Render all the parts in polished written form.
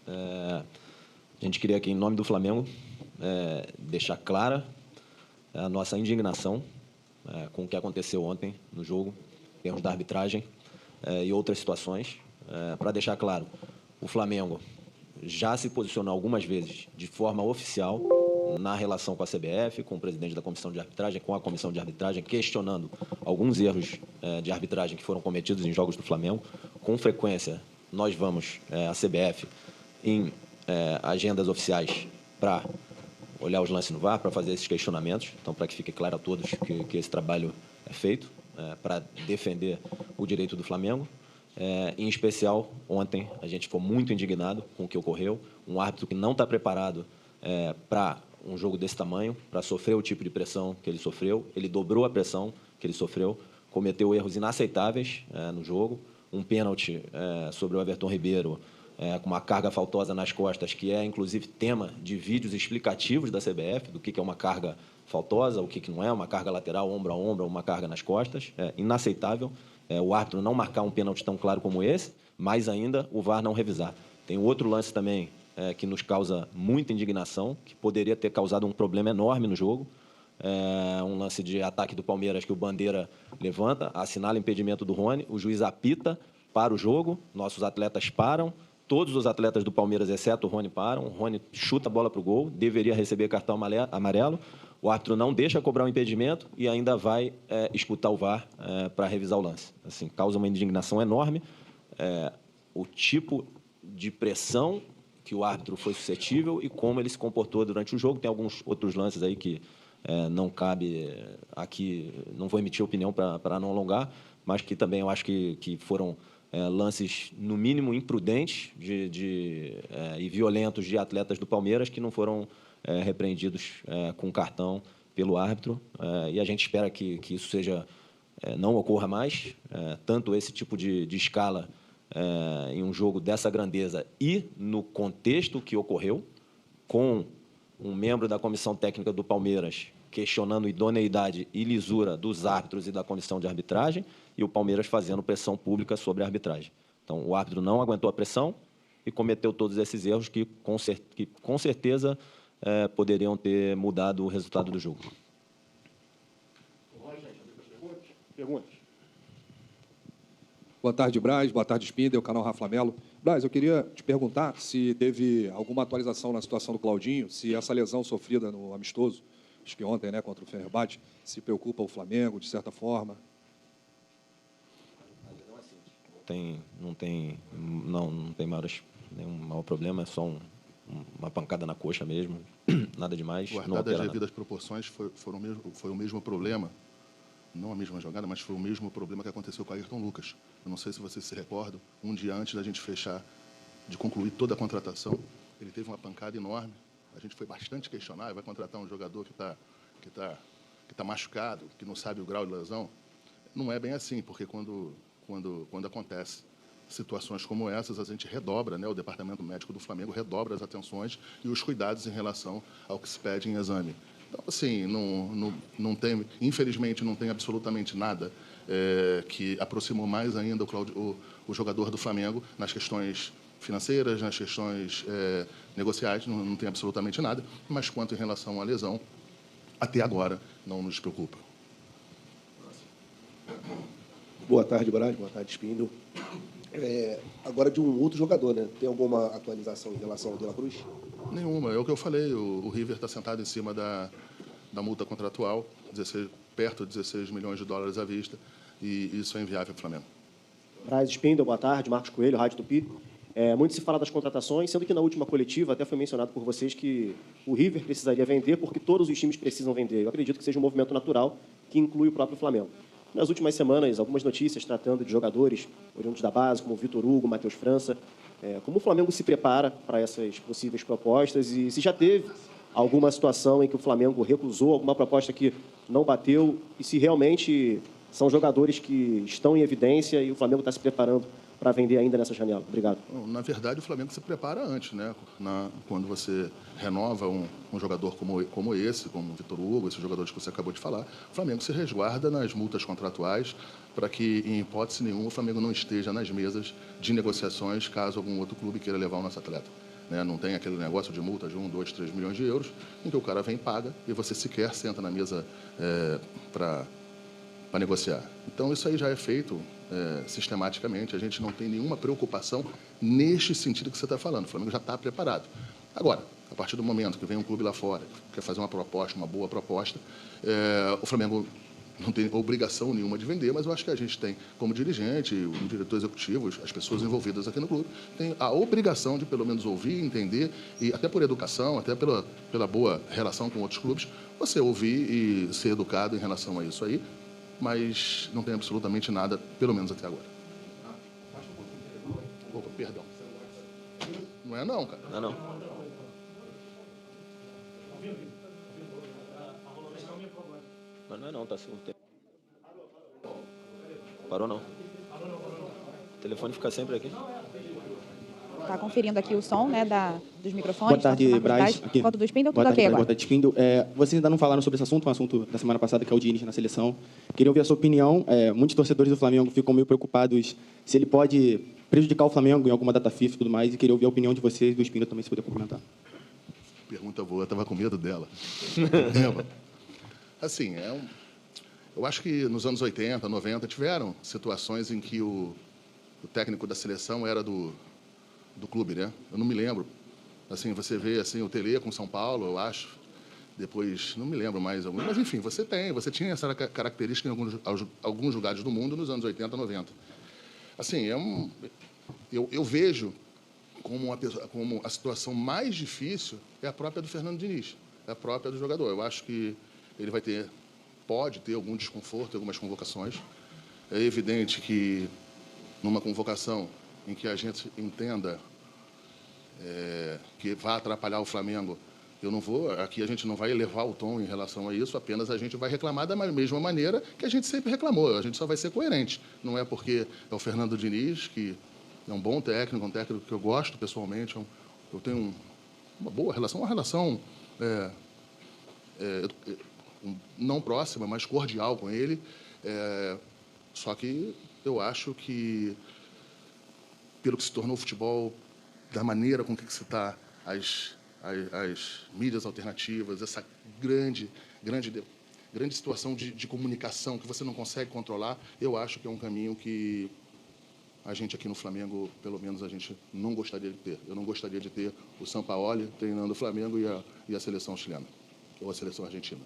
A gente queria aqui, em nome do Flamengo, deixar clara a nossa indignação com o que aconteceu ontem no jogo, em termos da arbitragem e outras situações. Para deixar claro, o Flamengo já se posicionou algumas vezes de forma oficial na relação com a CBF, com o presidente da comissão de arbitragem, com a comissão de arbitragem, questionando alguns erros de arbitragem que foram cometidos em jogos do Flamengo. Com frequência, nós vamos à CBF em agendas oficiais para olhar os lances no VAR, para fazer esses questionamentos. Então, para que fique claro a todos que esse trabalho é feito para defender o direito do Flamengo. Em especial, ontem, a gente ficou muito indignado com o que ocorreu. Um árbitro que não está preparado para um jogo desse tamanho, para sofrer o tipo de pressão que ele sofreu. Ele dobrou a pressão que ele sofreu, cometeu erros inaceitáveis no jogo. Um pênalti sobre o Everton Ribeiro, com uma carga faltosa nas costas, que é, inclusive, tema de vídeos explicativos da CBF, do que é uma carga faltosa, o que não é, uma carga lateral, ombro a ombro, uma carga nas costas. Inaceitável o árbitro não marcar um pênalti tão claro como esse, mais ainda o VAR não revisar. Tem outro lance também que nos causa muita indignação, que poderia ter causado um problema enorme no jogo. Um lance de ataque do Palmeiras que o Bandeira levanta, assinala impedimento do Rony, o juiz apita para o jogo, nossos atletas param, todos os atletas do Palmeiras, exceto o Rony, param, o Rony chuta a bola para o gol, deveria receber cartão amarelo, o árbitro não deixa cobrar o impedimento e ainda vai escutar o VAR para revisar o lance. Assim, causa uma indignação enorme. O tipo de pressão que o árbitro foi suscetível e como ele se comportou durante o jogo. Tem alguns outros lances aí que não cabe aqui, não vou emitir opinião para não alongar, mas que também eu acho que foram lances, no mínimo, imprudentes e violentos de atletas do Palmeiras que não foram repreendidos com cartão pelo árbitro. E a gente espera que isso não ocorra mais, tanto esse tipo de escala em um jogo dessa grandeza e no contexto que ocorreu, com um membro da comissão técnica do Palmeiras questionando idoneidade e lisura dos árbitros e da comissão de arbitragem, e o Palmeiras fazendo pressão pública sobre a arbitragem. Então, o árbitro não aguentou a pressão e cometeu todos esses erros que com certeza poderiam ter mudado o resultado do jogo. Perguntas? Boa tarde, Braz. Boa tarde, Spindel, canal Rafa Melo. Braz, eu queria te perguntar se teve alguma atualização na situação do Claudinho, se essa lesão sofrida no amistoso, acho que ontem, contra o Fenerbahçe, se preocupa o Flamengo, de certa forma. Não tem nenhum maior problema, é só uma pancada na coxa mesmo, nada demais. Guardadas as devidas proporções, foi o mesmo problema, não a mesma jogada, mas foi o mesmo problema que aconteceu com o Ayrton Lucas. Eu não sei se vocês se recordam, um dia antes da gente de concluir toda a contratação, ele teve uma pancada enorme, a gente foi bastante questionado, vai contratar um jogador que tá machucado, que não sabe o grau de lesão. Não é bem assim, porque quando acontece situações como essas, a gente redobra, o Departamento Médico do Flamengo redobra as atenções e os cuidados em relação ao que se pede em exame. Então, assim, não tem, infelizmente, não tem absolutamente nada que aproximou mais ainda o jogador do Flamengo nas questões financeiras, nas questões negociais, não tem absolutamente nada, mas quanto em relação à lesão, até agora não nos preocupa. Boa tarde, Braz. Boa tarde, Spindel. Agora de um outro jogador, Tem alguma atualização em relação ao De La Cruz? Nenhuma. É o que eu falei. O River está sentado em cima da multa contratual, perto de 16 milhões de dólares à vista, e isso é inviável para o Flamengo. Braz, Spindel, boa tarde. Marcos Coelho, Rádio Tupi. Muito se fala das contratações, sendo que na última coletiva até foi mencionado por vocês que o River precisaria vender porque todos os times precisam vender. Eu acredito que seja um movimento natural que inclui o próprio Flamengo. Nas últimas semanas, algumas notícias tratando de jogadores oriundos da base, como Vitor Hugo, Matheus França. Como o Flamengo se prepara para essas possíveis propostas e se já teve alguma situação em que o Flamengo recusou alguma proposta que não bateu e se realmente são jogadores que estão em evidência e o Flamengo está se preparando para vender ainda nessa janela? Obrigado. Bom, na verdade, o Flamengo se prepara antes, né? Quando você renova um jogador como esse, como o Vitor Hugo, esses jogadores que você acabou de falar, o Flamengo se resguarda nas multas contratuais para que, em hipótese nenhuma, o Flamengo não esteja nas mesas de negociações caso algum outro clube queira levar o nosso atleta. Né? Não tem aquele negócio de multa de 1, 2, 3 milhões de euros, em que o cara vem e paga e você sequer senta na mesa para negociar. Então, isso aí já é feito sistematicamente. A gente não tem nenhuma preocupação neste sentido que você está falando. O Flamengo já está preparado. Agora, a partir do momento que vem um clube lá fora, que quer fazer uma proposta, uma boa proposta, o Flamengo não tem obrigação nenhuma de vender, mas eu acho que a gente tem, como dirigente, o diretor executivo, as pessoas envolvidas aqui no clube, tem a obrigação de pelo menos ouvir, entender, e até por educação, até pela boa relação com outros clubes, você ouvir e ser educado em relação a isso aí, mas não tem absolutamente nada, pelo menos até agora. Opa, perdão. Não é não, cara. Não, não. Mas não é não, tá assim. Parou não. O telefone fica sempre aqui. Está conferindo aqui o som, né, dos microfones. Boa tarde, Braz. Foto do Spindle, tudo Boa tarde, ok agora. Boa tarde, Spindle. Vocês ainda não falaram sobre esse assunto, um assunto da semana passada, que é o Diniz na seleção. Queria ouvir a sua opinião. Muitos torcedores do Flamengo ficam meio preocupados se ele pode prejudicar o Flamengo em alguma data FIFA e tudo mais, e queria ouvir a opinião de vocês e do Spindle também, se puder comentar. Pergunta boa, eu estava com medo dela. Assim, eu acho que nos anos 80, 90, tiveram situações em que o técnico da seleção era do clube, né? Eu não me lembro. Assim, você vê assim, o Tele com São Paulo, eu acho. Depois, não me lembro mais. Mas, enfim, você tinha essa característica em alguns lugares do mundo nos anos 80, 90. Assim, eu vejo como a situação mais difícil é a própria do Fernando Diniz, é a própria do jogador. Eu acho que ele pode ter algum desconforto em algumas convocações. É evidente que numa convocação em que a gente entenda que vai atrapalhar o Flamengo, aqui a gente não vai elevar o tom em relação a isso, apenas a gente vai reclamar da mesma maneira que a gente sempre reclamou, a gente só vai ser coerente. Não é porque é o Fernando Diniz, que é um bom técnico, um técnico que eu gosto pessoalmente, eu tenho uma boa relação, não próxima, mas cordial com ele, só que eu acho que, pelo que se tornou o futebol, da maneira com que se está as mídias alternativas, essa grande situação de comunicação que você não consegue controlar, eu acho que é um caminho que a gente aqui no Flamengo, pelo menos, a gente não gostaria de ter. Eu não gostaria de ter o Sampaoli treinando o Flamengo e a seleção chilena, ou a seleção argentina.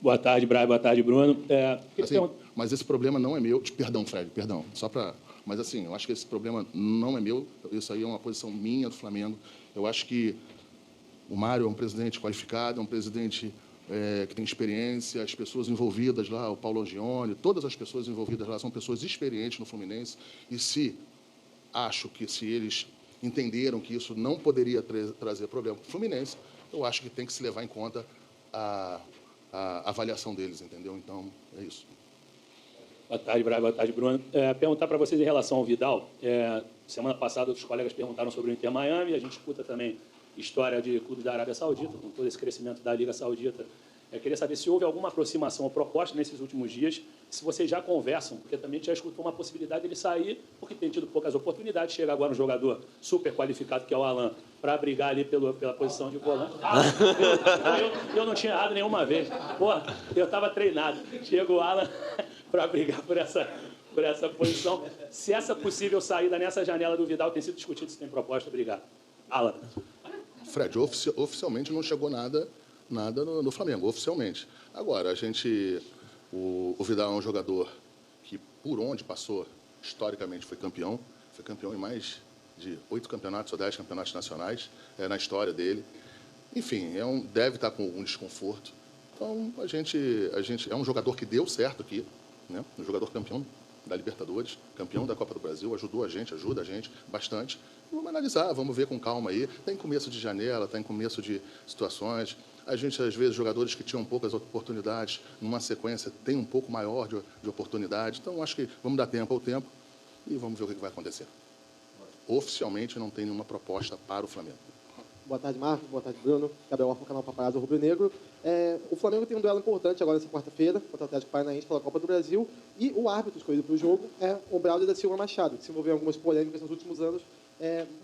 Boa tarde, Brian. Boa tarde, Bruno. Mas esse problema não é meu. Perdão, Fred, perdão. Mas, assim, eu acho que esse problema não é meu. Isso aí é uma posição minha do Flamengo. Eu acho que o Mário é um presidente qualificado, é um presidente que tem experiência, as pessoas envolvidas lá, o Paulo Angione, todas as pessoas envolvidas lá são pessoas experientes no Fluminense. E se eles entenderam que isso não poderia trazer problema para o Fluminense, eu acho que tem que se levar em conta a avaliação deles, entendeu? Então, é isso. Boa tarde, Brian. Boa tarde, Bruno. Perguntar para vocês em relação ao Vidal. Semana passada, outros colegas perguntaram sobre o Inter Miami. A gente escuta também história de clube da Arábia Saudita, com todo esse crescimento da Liga Saudita. Eu queria saber se houve alguma aproximação ou proposta nesses últimos dias, se vocês já conversam, porque também já escutou uma possibilidade dele sair, porque tem tido poucas oportunidades. Chega agora um jogador super qualificado, que é o Alan, para brigar ali pela posição de volante. Eu não tinha errado nenhuma vez. Pô, eu estava treinado. Chega o Alan para brigar por essa posição. Se essa possível saída nessa janela do Vidal tem sido discutida, se tem proposta, obrigado. Alan. Fred, oficialmente não chegou nada no Flamengo, oficialmente. Agora, o Vidal é um jogador que, por onde passou, historicamente foi campeão em mais de 8 campeonatos ou 10 campeonatos nacionais na história dele. Enfim, deve estar com algum desconforto. Então, a gente é um jogador que deu certo aqui, né? Um jogador campeão da Libertadores, campeão da Copa do Brasil, ajuda a gente bastante. Vamos analisar, vamos ver com calma aí. Está em começo de janela, está em começo de situações. A gente, às vezes, jogadores que tinham poucas oportunidades, numa sequência, tem um pouco maior de oportunidade. Então, acho que vamos dar tempo ao tempo. e vamos ver o que vai acontecer. Oficialmente não tem nenhuma proposta para o Flamengo. Boa tarde, Marcos. Boa tarde, Bruno. Gabriel Orfa, canal Paparazzo Rubro Negro. O Flamengo tem um duelo importante agora nessa quarta-feira contra o Atlético Paranaense pela Copa do Brasil, e o árbitro escolhido para o jogo é o Braulio da Silva Machado, que se envolveu em algumas polêmicas nos últimos anos,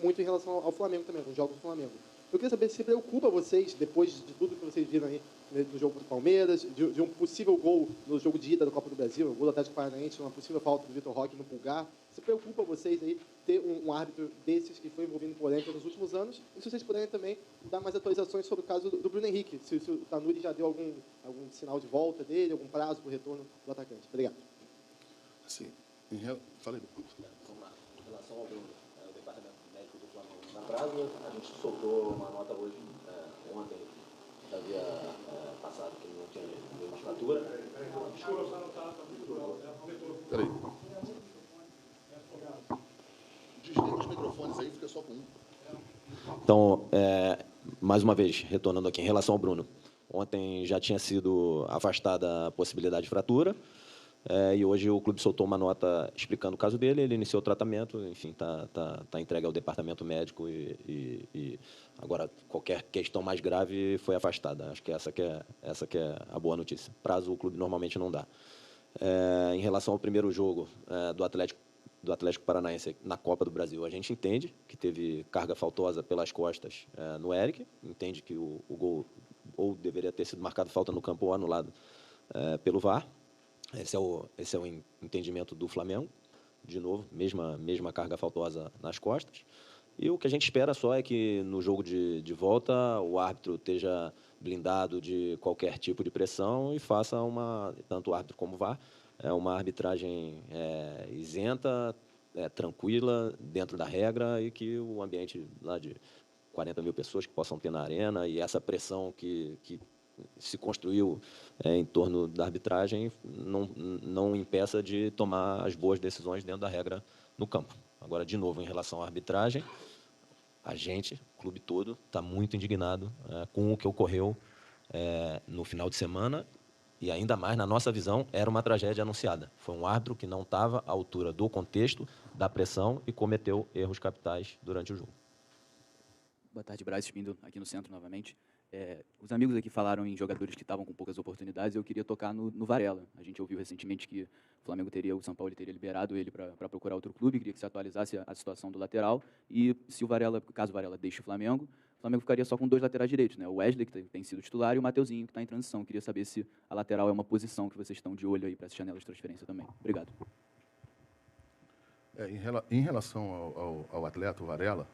muito em relação ao Flamengo também, com jogos do Flamengo. Eu queria saber se preocupa vocês, depois de tudo que vocês viram aí no jogo contra o Palmeiras, de um possível gol no jogo de ida da Copa do Brasil, o gol do Atlético Paranaense, uma possível falta do Vitor Roque no Pulgar. Se preocupa vocês aí ter um árbitro desses que foi envolvido em polêmica nos últimos anos? E se vocês puderem também dar mais atualizações sobre o caso do Bruno Henrique, se o Tanuri já deu algum sinal de volta dele, algum prazo para o retorno do atacante. Obrigado. Sim. Falei. Em relação ao departamento médico do Flamengo na prazo, a gente soltou uma nota hoje, ontem já havia passado que não tinha nenhuma fratura. Peraí. Desliga os microfones aí, fica só com um. Então, mais uma vez, retornando aqui, em relação ao Bruno. Ontem já tinha sido afastada a possibilidade de fratura, e hoje o clube soltou uma nota explicando o caso dele, ele iniciou o tratamento, enfim, está entregue ao departamento médico e agora qualquer questão mais grave foi afastada. Acho que essa que é a boa notícia. Prazo o clube normalmente não dá. Em relação ao primeiro jogo do Atlético Paranaense na Copa do Brasil, a gente entende que teve carga faltosa pelas costas no Eric, entende que o gol ou deveria ter sido marcado falta no campo ou anulado pelo VAR. Esse é o entendimento do Flamengo. De novo, mesma carga faltosa nas costas. E o que a gente espera só é que no jogo de volta o árbitro esteja blindado de qualquer tipo de pressão e faça tanto o árbitro como o VAR, uma arbitragem isenta, tranquila, dentro da regra, e que o ambiente lá de 40 mil pessoas que possam ter na arena e essa pressão que se construiu em torno da arbitragem não impeça de tomar as boas decisões dentro da regra no campo. Agora, de novo, em relação à arbitragem, a gente, o clube todo, está muito indignado com o que ocorreu no final de semana, e ainda mais, na nossa visão, era uma tragédia anunciada. Foi um árbitro que não estava à altura do contexto, da pressão, e cometeu erros capitais durante o jogo. Boa tarde, Braz Spindo, aqui no centro novamente. Os amigos aqui falaram em jogadores que estavam com poucas oportunidades, eu queria tocar no Varela. A gente ouviu recentemente que o São Paulo teria liberado ele para procurar outro clube, queria que se atualizasse a situação do lateral, e se caso o Varela deixe o Flamengo ficaria só com 2 laterais direitos, né? O Wesley, que tem sido titular, e o Mateuzinho, que está em transição. Eu queria saber se a lateral é uma posição que vocês estão de olho aí para essa janela de transferência também. Obrigado. Em relação ao atleta, o Varela,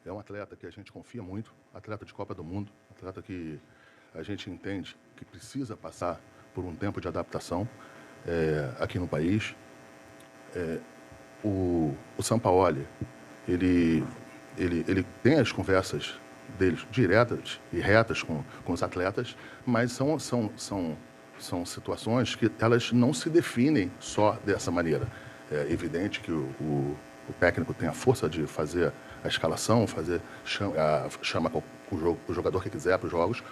é um atleta que a gente confia muito, atleta de Copa do Mundo, atleta que a gente entende que precisa passar por um tempo de adaptação aqui no país. O Sampaoli, ele tem as conversas deles diretas e retas com os atletas, mas são situações que elas não se definem só dessa maneira. É evidente que o técnico tem a força de fazer a escalação, chama o jogador que quiser para os jogos,